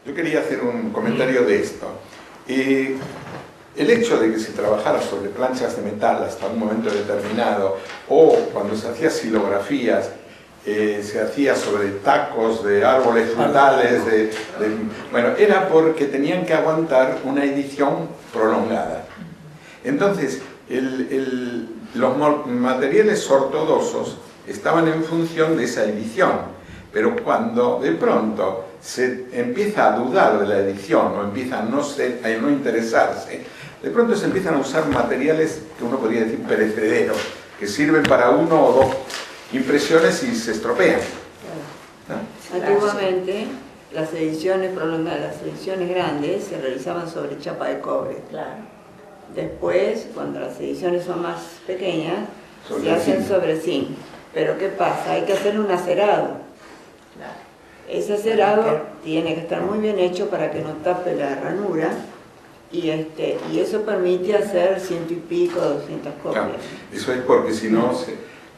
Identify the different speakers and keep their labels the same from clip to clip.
Speaker 1: Yo quería hacer un comentario de esto. El hecho de que se trabajara sobre planchas de metal hasta un momento determinado, o cuando se hacía xilografías, se hacía sobre tacos de árboles frutales, bueno, era porque tenían que aguantar una edición prolongada. Entonces, los materiales ortodoxos estaban en función de esa edición, pero cuando de pronto se empieza a dudar de la edición o empieza a no interesarse, de pronto se empiezan a usar materiales que uno podría decir perecederos, que sirven para uno o dos impresiones y se estropean, ¿no?
Speaker 2: Antiguamente las ediciones prolongadas, las ediciones grandes se realizaban sobre chapa de cobre.
Speaker 3: Claro.
Speaker 2: Después, cuando las ediciones son más pequeñas,
Speaker 1: Sobre
Speaker 2: se hacen
Speaker 1: zinc.
Speaker 2: sobre zinc. Pero ¿qué pasa? Hay que hacer un acerado.
Speaker 3: Claro.
Speaker 2: Ese acerado tiene que estar muy bien hecho para que no tape la ranura y eso permite hacer 100 y pico, 200 copias.
Speaker 1: Claro, eso es porque si no,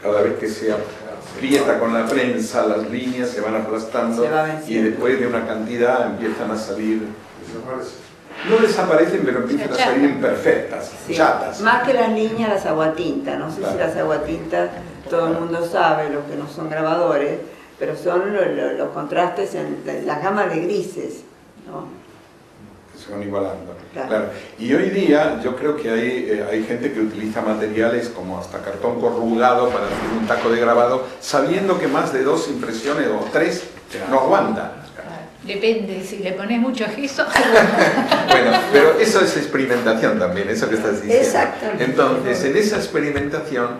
Speaker 1: cada vez que se aprieta con la prensa, las líneas se van aplastando
Speaker 2: Se va
Speaker 1: y
Speaker 2: venciendo.
Speaker 1: después de una cantidad empiezan a salir. No desaparecen, pero empiezan a salir imperfectas,
Speaker 2: Sí.
Speaker 1: chatas.
Speaker 2: Más que las líneas, las aguatintas. No sé
Speaker 1: Claro.
Speaker 2: si las aguatintas todo el mundo sabe, los que no son grabadores, pero son los contrastes en las gamas de grises, ¿no?
Speaker 1: Se van igualando.
Speaker 2: Claro.
Speaker 1: Claro. Y hoy día yo creo que hay gente que utiliza materiales como hasta cartón corrugado para hacer un taco de grabado, sabiendo que más de 2 impresiones o 3 no aguanta.
Speaker 4: Depende, si le pones mucho gesso.
Speaker 1: Bueno, pero eso es experimentación también, eso que estás diciendo.
Speaker 2: Exactamente.
Speaker 1: Entonces, en esa experimentación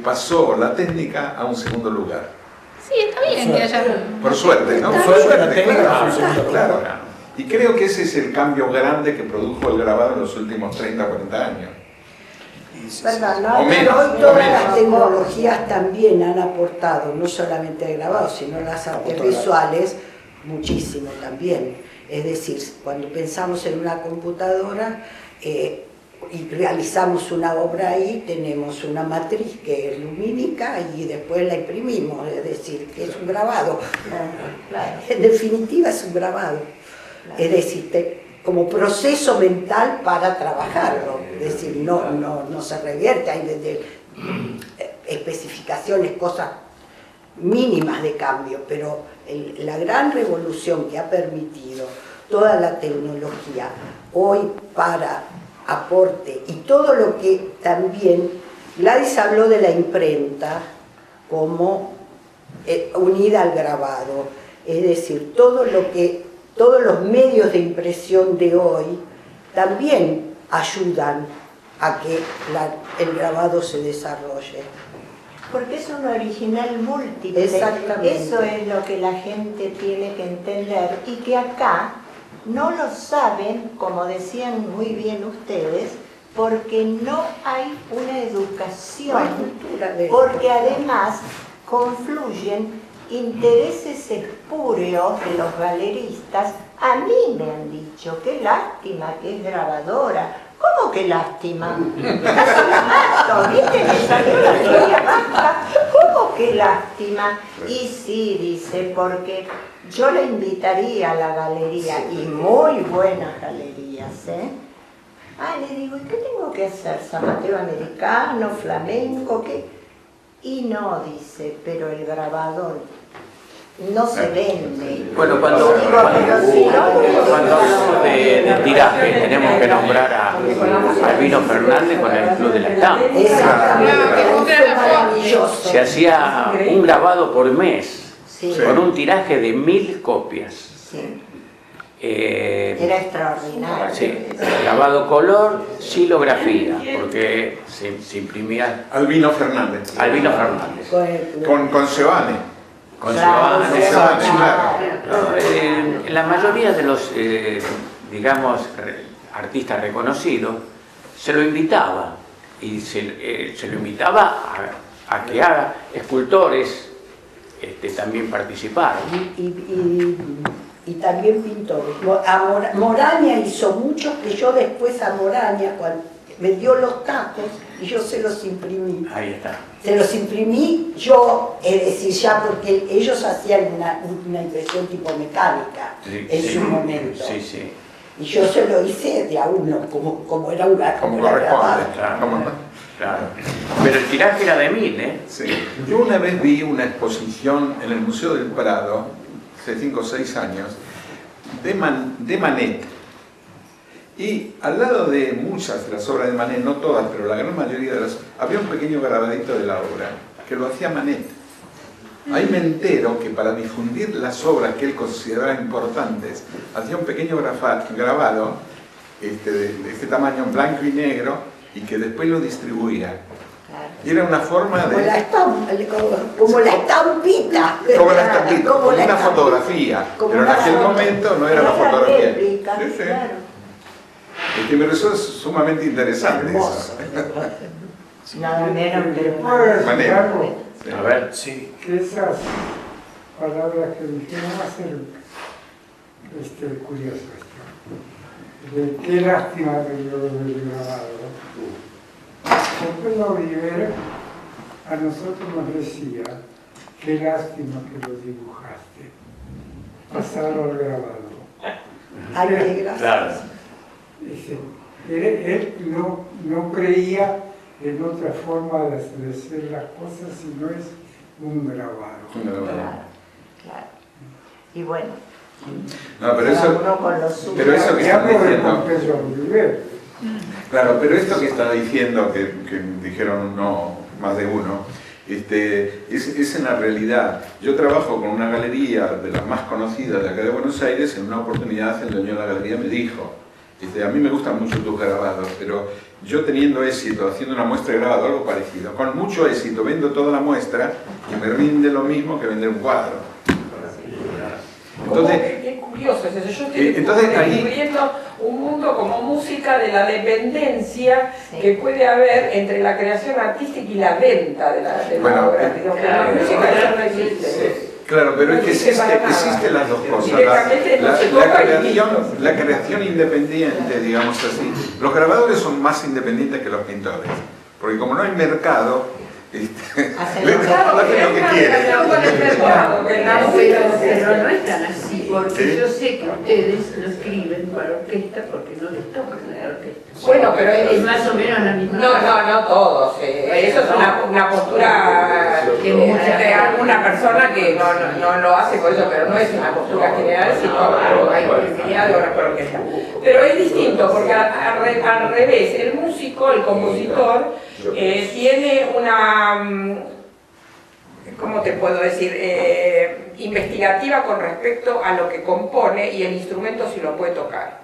Speaker 1: pasó la técnica a un segundo lugar.
Speaker 4: Sí, está bien que haya...
Speaker 1: Por suerte, ¿no?
Speaker 5: Por
Speaker 1: Por
Speaker 5: suerte, la
Speaker 1: suerte,
Speaker 5: técnica
Speaker 1: claro,
Speaker 5: fue un segundo
Speaker 1: claro.
Speaker 5: lugar.
Speaker 1: Y creo que ese es el cambio grande que produjo el grabado en los últimos 30 o 40 años.
Speaker 6: Verdad, ¿no?
Speaker 1: O menos,
Speaker 6: Pero hoy
Speaker 1: o
Speaker 6: todas
Speaker 1: menos.
Speaker 6: las tecnologías también han aportado, no solamente el grabado, sino las artes visuales, muchísimo también. Es decir, cuando pensamos en una computadora y realizamos una obra ahí, tenemos una matriz que es lumínica y después la imprimimos, es decir, que es un grabado.
Speaker 3: Claro.
Speaker 6: En definitiva es un grabado. Es decir, como proceso mental para trabajarlo. Es decir, no se revierte, hay desde especificaciones, cosas mínimas de cambio, pero la gran revolución que ha permitido toda la tecnología hoy para aporte y todo lo que también, Gladys habló de la imprenta como unida al grabado, es decir, todos los medios de impresión de hoy también ayudan a que el grabado se desarrolle.
Speaker 3: Porque es un original múltiple.
Speaker 6: Exactamente.
Speaker 3: Eso es lo que la gente tiene que entender y que acá no lo saben, como decían muy bien ustedes, porque no hay una educación,
Speaker 6: No hay cultura de
Speaker 3: porque además confluyen intereses espúreos de los galeristas. A mí me han dicho, qué lástima que es grabadora. ¿Cómo que lástima? Casi la mato, ¿viste? Me salió la historia baja. ¿Cómo que lástima? Y sí, dice, porque yo la invitaría a la galería, y muy buenas galerías, ¿eh? Ah, le digo, ¿y qué tengo que hacer? ¿Zamatero americano, flamenco, qué? Y no, dice, pero el grabador no se vende.
Speaker 7: Bueno, cuando hablamos de tiraje, tenemos que nombrar a Albino Fernández con el Club de la Estampa.
Speaker 6: Exactamente. Fue maravilloso.
Speaker 7: Se hacía un grabado por mes,
Speaker 3: Sí,
Speaker 7: con un tiraje de 1000 copias.
Speaker 3: sí. Era extraordinario.
Speaker 7: Sí, grabado color, xilografía, porque se imprimía
Speaker 1: Albino Fernández.
Speaker 7: Albino Fernández.
Speaker 1: Con Giovanni.
Speaker 7: Con
Speaker 3: Claro,
Speaker 7: Giovanni,
Speaker 1: Giovanni,
Speaker 7: No, la mayoría de los, digamos, artistas reconocidos, se lo invitaba, y se lo invitaba a que haga escultores, también participaron.
Speaker 6: Y también pintores. Moraña hizo muchos, que yo después a Moraña, me dio los tacos y yo se los imprimí.
Speaker 7: Ahí está.
Speaker 6: Se los imprimí yo, es decir, ya porque ellos hacían una impresión tipo mecánica
Speaker 7: Sí,
Speaker 6: en
Speaker 7: sí.
Speaker 6: su momento.
Speaker 7: Sí, sí.
Speaker 6: Y yo se lo hice de a uno, como era un gato,
Speaker 1: Como
Speaker 6: como era grabado.
Speaker 1: corresponde.
Speaker 7: Claro,
Speaker 1: Como-
Speaker 7: claro. Pero el tiraje era de 1000, ¿eh?
Speaker 1: Sí. Yo una vez vi una exposición en el Museo del Prado, hace 5 o 6 años, de Manet. Y al lado de muchas de las obras de Manet, no todas, pero la gran mayoría de las, había un pequeño grabadito de la obra, que lo hacía Manet. Ahí me entero que para difundir las obras que él consideraba importantes, hacía un pequeño grabado de este tamaño, en blanco y negro, y que después lo distribuía. Y era una forma
Speaker 6: Como
Speaker 1: de...
Speaker 6: la como la estampita.
Speaker 1: Como la estampita, como
Speaker 6: la
Speaker 1: una
Speaker 6: estampita.
Speaker 1: fotografía,
Speaker 6: Como
Speaker 1: pero en
Speaker 6: una
Speaker 1: aquel
Speaker 6: foto.
Speaker 1: momento no era
Speaker 3: Era
Speaker 1: la
Speaker 3: la
Speaker 1: fotografía.
Speaker 3: réplica,
Speaker 1: Sí, sí.
Speaker 3: claro.
Speaker 1: Que me resulta sumamente interesante
Speaker 6: Hermoso.
Speaker 1: eso.
Speaker 3: Nada menos que
Speaker 5: ¿Puedo decir
Speaker 1: Manera.
Speaker 5: algo?
Speaker 1: Sí.
Speaker 7: A ver, sí.
Speaker 5: Que esas palabras que dijeron va a ser curiosas. De qué lástima que yo lo he grabado. Pedro Rivera a nosotros nos decía, qué lástima que lo dibujaste. Pasarlo al grabado.
Speaker 6: Ay, qué gracias.
Speaker 7: Claro.
Speaker 5: Dice, él no creía en otra forma de hacer las cosas si no es un grabado.
Speaker 3: Claro, claro. Y bueno,
Speaker 1: No, pero
Speaker 3: cada
Speaker 1: eso,
Speaker 3: uno con lo suyo.
Speaker 1: pero eso que
Speaker 5: Y
Speaker 1: está
Speaker 5: hablo de
Speaker 1: diciendo,
Speaker 5: Pedro Rivera.
Speaker 1: claro, pero esto que está diciendo, que dijeron no, más de uno, es en la realidad. Yo trabajo con una galería de las más conocidas de acá de Buenos Aires. En una oportunidad el dueño de la galería me dijo, a mí me gustan mucho tus grabados, pero yo teniendo éxito, haciendo una muestra de grabado, algo parecido, con mucho éxito, vendo toda la muestra y me rinde lo mismo que vender un cuadro. Entonces,
Speaker 8: Qué curioso es eso. Yo estoy
Speaker 1: entonces ahí-
Speaker 8: descubriendo un mundo como música de la dependencia
Speaker 3: Sí.
Speaker 8: que puede haber entre la creación artística y la venta de la
Speaker 1: Bueno,
Speaker 8: obra. Digo, que la música eso no existe.
Speaker 1: claro, pero
Speaker 8: No
Speaker 1: es que
Speaker 8: existe para nada.
Speaker 1: existen las dos cosas.
Speaker 8: Directamente no se toca y
Speaker 1: La creación independiente, digamos así. Los grabadores son más independientes que los pintores, porque como no hay mercado,
Speaker 3: Hacen
Speaker 1: le
Speaker 3: lo que-
Speaker 8: Claro,
Speaker 1: hacen lo que
Speaker 8: es
Speaker 1: quieren.
Speaker 8: relación con el mercado, que la música
Speaker 9: Pero no es tan así, porque
Speaker 1: ¿Sí?
Speaker 9: yo sé que ustedes lo escriben para orquesta porque no les tocan la orquesta.
Speaker 8: Bueno, pero
Speaker 9: Es más o menos la misma cosa.
Speaker 8: no todos. Eso es una postura de alguna persona que no lo hace por eso, pero no es una postura general, sino hay infinidad de obras por orquesta. Pero es distinto, porque al revés, el músico, el compositor, tiene una, ¿cómo te puedo decir? Investigativa con respecto a lo que compone y el instrumento si lo puede tocar.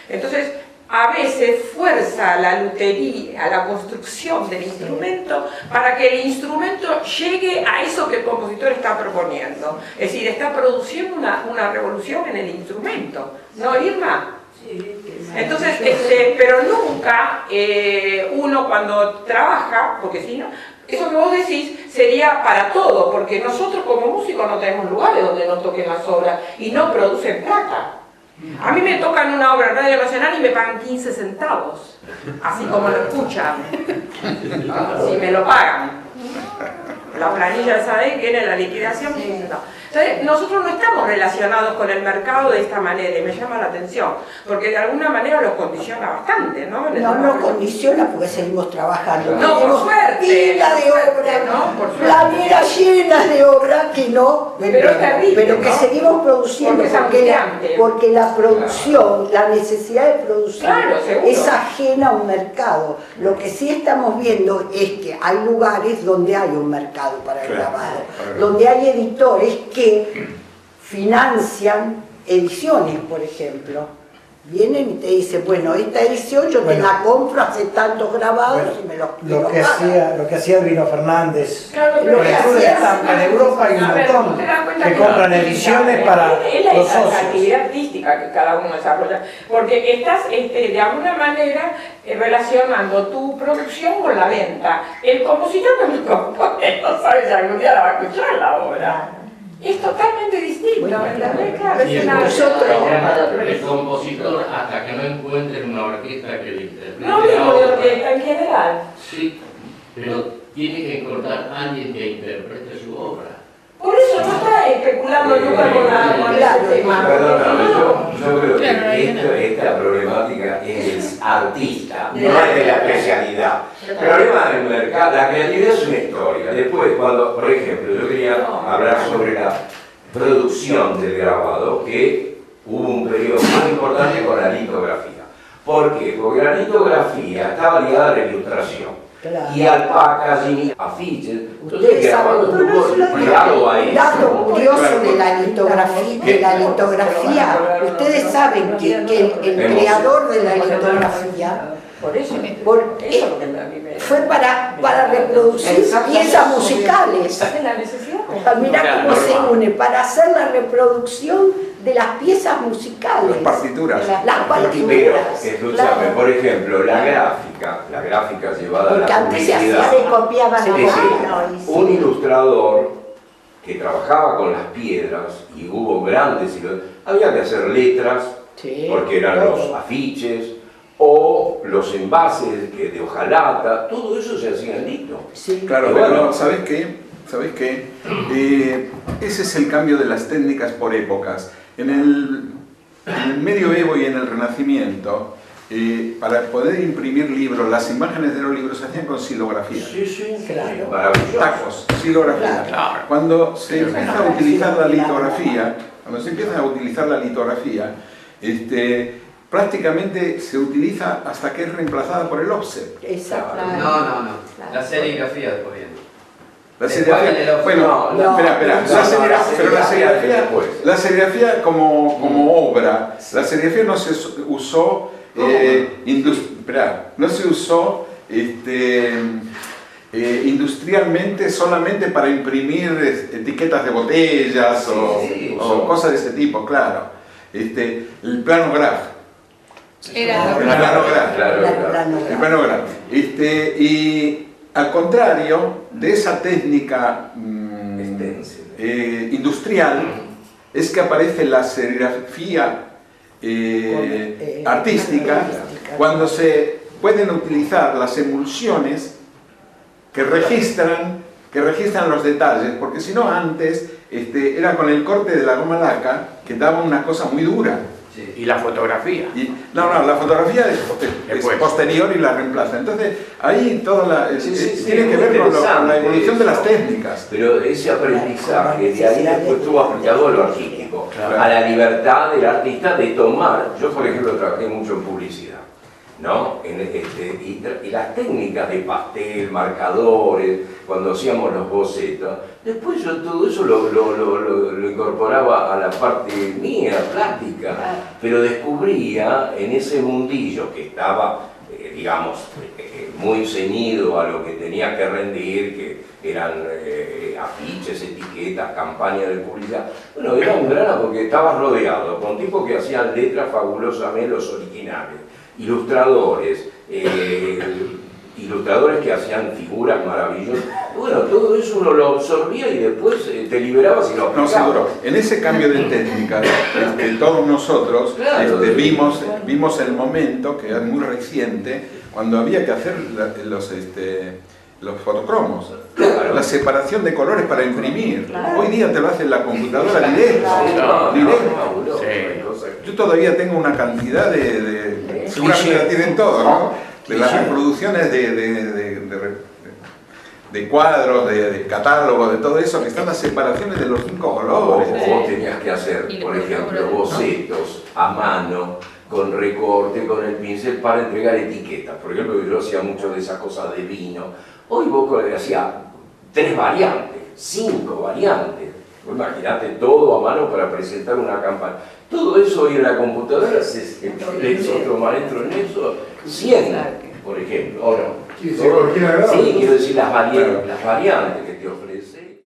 Speaker 8: Entonces, a veces fuerza la lutería, a la construcción del instrumento para que el instrumento llegue a eso que el compositor está proponiendo. Es decir, está produciendo una revolución en el instrumento. ¿No, Irma? Entonces, pero nunca uno cuando trabaja, porque si no, eso que vos decís sería para todo, porque nosotros como músicos no tenemos lugares donde nos toquen las obras y no producen plata. A mí me tocan una obra en Radio Nacional y me pagan 15 centavos, así como lo escuchan, si me lo pagan. La planilla de SADEC viene la liquidación, 15 centavos. Entonces, nosotros no estamos relacionados con el mercado de esta manera y me llama la atención, porque de alguna manera los condiciona bastante, ¿no?
Speaker 6: No nos condiciona porque seguimos trabajando.
Speaker 8: No, por
Speaker 6: Tenemos
Speaker 8: suerte,
Speaker 6: pila de
Speaker 8: por suerte,
Speaker 6: obras,
Speaker 8: ¿no? Por suerte.
Speaker 6: planeras llenas de obras que no
Speaker 8: Pero es terrible,
Speaker 6: pero que
Speaker 8: ¿no?
Speaker 6: seguimos produciendo
Speaker 8: Porque es angustiante.
Speaker 6: porque la producción, la necesidad de producir
Speaker 8: Claro, seguro.
Speaker 6: es ajena a un mercado. Lo que sí estamos viendo es que hay lugares donde hay un mercado para el
Speaker 1: Claro,
Speaker 6: grabado,
Speaker 1: claro.
Speaker 6: donde hay editores que financian ediciones, por ejemplo. Vienen y te dicen, bueno, esta edición yo te la compro, hace tantos grabados
Speaker 10: Bueno,
Speaker 6: y me los
Speaker 10: lo que hacía Albino Fernández.
Speaker 8: Claro,
Speaker 6: Lo
Speaker 10: Con
Speaker 6: que
Speaker 10: el Club de
Speaker 6: hacía-
Speaker 10: Estampa en Europa hay un
Speaker 8: A ver,
Speaker 10: montón
Speaker 8: ¿te das cuenta
Speaker 10: que compran ediciones para
Speaker 8: es la
Speaker 10: los socios.
Speaker 8: actividad artística que cada uno desarrolla? Porque estás de alguna manera relacionando tu producción con la venta. El compositor no lo compone, no sabe si algún día la va a escuchar la obra. Es totalmente distinto, ¿entendés? Claro,
Speaker 11: Y
Speaker 8: es
Speaker 11: el
Speaker 8: una...
Speaker 11: el compositor, hasta que no encuentre una orquesta que le interprete
Speaker 8: No digo
Speaker 11: la
Speaker 8: de
Speaker 11: obra,
Speaker 8: orquesta en general.
Speaker 11: sí, pero tiene que encontrar a alguien que interprete su obra.
Speaker 8: Por eso no está especulando nunca con ese tema.
Speaker 12: Perdóname, yo creo
Speaker 4: Claro,
Speaker 12: que esta problemática es del artista, no es de la especialidad. El problema del mercado, la creatividad es una historia. Después, cuando, por ejemplo, yo quería hablar sobre la producción del grabado, que hubo un periodo muy importante con la litografía. ¿Por qué? Porque la litografía estaba ligada a la ilustración.
Speaker 6: Claro.
Speaker 12: Y al packaging, afiches. Entonces,
Speaker 6: Ustedes
Speaker 12: el grabado
Speaker 6: saben,
Speaker 12: tuvo ligado a
Speaker 6: un
Speaker 12: eso.
Speaker 6: dato curioso de la litografía, ustedes saben que el creador de la litografía
Speaker 8: Por eso, eso es lo que a mí me...
Speaker 6: fue para reproducir piezas musicales.
Speaker 8: Es la necesidad.
Speaker 6: Mirá cómo se une, para hacer la reproducción de las piezas musicales.
Speaker 1: Las partituras.
Speaker 6: Las
Speaker 12: Pero,
Speaker 6: partituras.
Speaker 12: escúchame, por ejemplo, la gráfica llevada a
Speaker 6: Porque
Speaker 12: la
Speaker 6: antes se
Speaker 12: publicidad.
Speaker 6: hacía
Speaker 3: Se copiaban
Speaker 12: Es
Speaker 3: a
Speaker 12: decir,
Speaker 3: mano.
Speaker 12: un ilustrador que trabajaba con las piedras, y hubo grandes ilustradores, había que hacer letras,
Speaker 6: Sí,
Speaker 12: porque eran
Speaker 6: todo.
Speaker 12: los afiches, o los envases de hojalata, todo eso se hacía en lito.
Speaker 6: Sí.
Speaker 1: Claro,
Speaker 12: Y
Speaker 1: pero
Speaker 12: bueno,
Speaker 1: ¿sabes qué? ¿Sabes qué? Ese es el cambio de las técnicas por épocas. En el medioevo y en el Renacimiento, para poder imprimir libros, las imágenes de los libros se hacían con silografía.
Speaker 12: sí, sí,
Speaker 6: Claro.
Speaker 12: maravilloso.
Speaker 1: Tacos, silografía.
Speaker 6: Claro.
Speaker 1: Cuando se empieza a utilizar la litografía, prácticamente se utiliza hasta que es reemplazada por el offset.
Speaker 6: Exacto.
Speaker 7: No. La serigrafía después viene.
Speaker 1: La
Speaker 7: Después
Speaker 1: serigrafía,
Speaker 7: del offset.
Speaker 1: bueno,
Speaker 6: No,
Speaker 1: espera,
Speaker 12: no,
Speaker 1: la serigrafía, pero
Speaker 12: después.
Speaker 1: la serigrafía como obra, la serigrafía no se usó, no se usó industrialmente solamente para imprimir etiquetas de botellas o cosas de ese tipo, claro. El planograph.
Speaker 4: Era
Speaker 1: El planograph.
Speaker 12: Claro.
Speaker 1: El planograph. Y al contrario de esa técnica industrial, es que aparece la serigrafía artística, cuando se pueden utilizar las emulsiones que registran los detalles, porque si no antes era con el corte de la goma laca que daba una cosa muy dura.
Speaker 7: Sí. Y la fotografía.
Speaker 1: La fotografía es posterior y la reemplaza. Entonces, ahí toda tiene que ver con la evolución de las técnicas.
Speaker 12: Pero ese aprendizaje de ahí después estuvo aplicado a lo artístico, a la libertad del artista de tomar. Yo, por ejemplo, trabajé mucho en publicidad, ¿no? Y las técnicas de pastel, marcadores, cuando hacíamos los bocetos, después yo todo eso lo incorporaba a la parte mía, plástica, pero descubría en ese mundillo que estaba, digamos, muy ceñido a lo que tenía que rendir, que eran afiches, etiquetas, campañas de publicidad. Bueno, era un drama porque estaba rodeado con tipos que hacían letras fabulosamente, los originales, ilustradores, ilustradores que hacían figuras maravillosas. Bueno, todo eso uno lo absorbía y después te liberabas y lo aplicabas.
Speaker 1: No, seguro. En ese cambio de técnicas, todos nosotros vimos el momento, que es muy reciente, cuando había que hacer los fotocromos. Claro. La separación de colores para imprimir. Claro. Hoy día te lo hace la computadora directo. Yo todavía tengo una cantidad seguramente la tienen todos, ¿no? De las reproducciones de cuadros, de catálogos, de todo eso, que están las separaciones de los 5 colores.
Speaker 12: Vos tenías que hacer, por ejemplo, bocetos a mano, con recorte, con el pincel, para entregar etiquetas. Por ejemplo, yo hacía mucho de esas cosas de vino. Hoy vos hacías 3 variantes, 5 variantes. Imagínate todo a mano para presentar una campaña. Todo eso hoy en la computadora es otro maestro en eso, 100, por ejemplo, ¿o no? Sí, quiero decir las variantes que te ofrecen.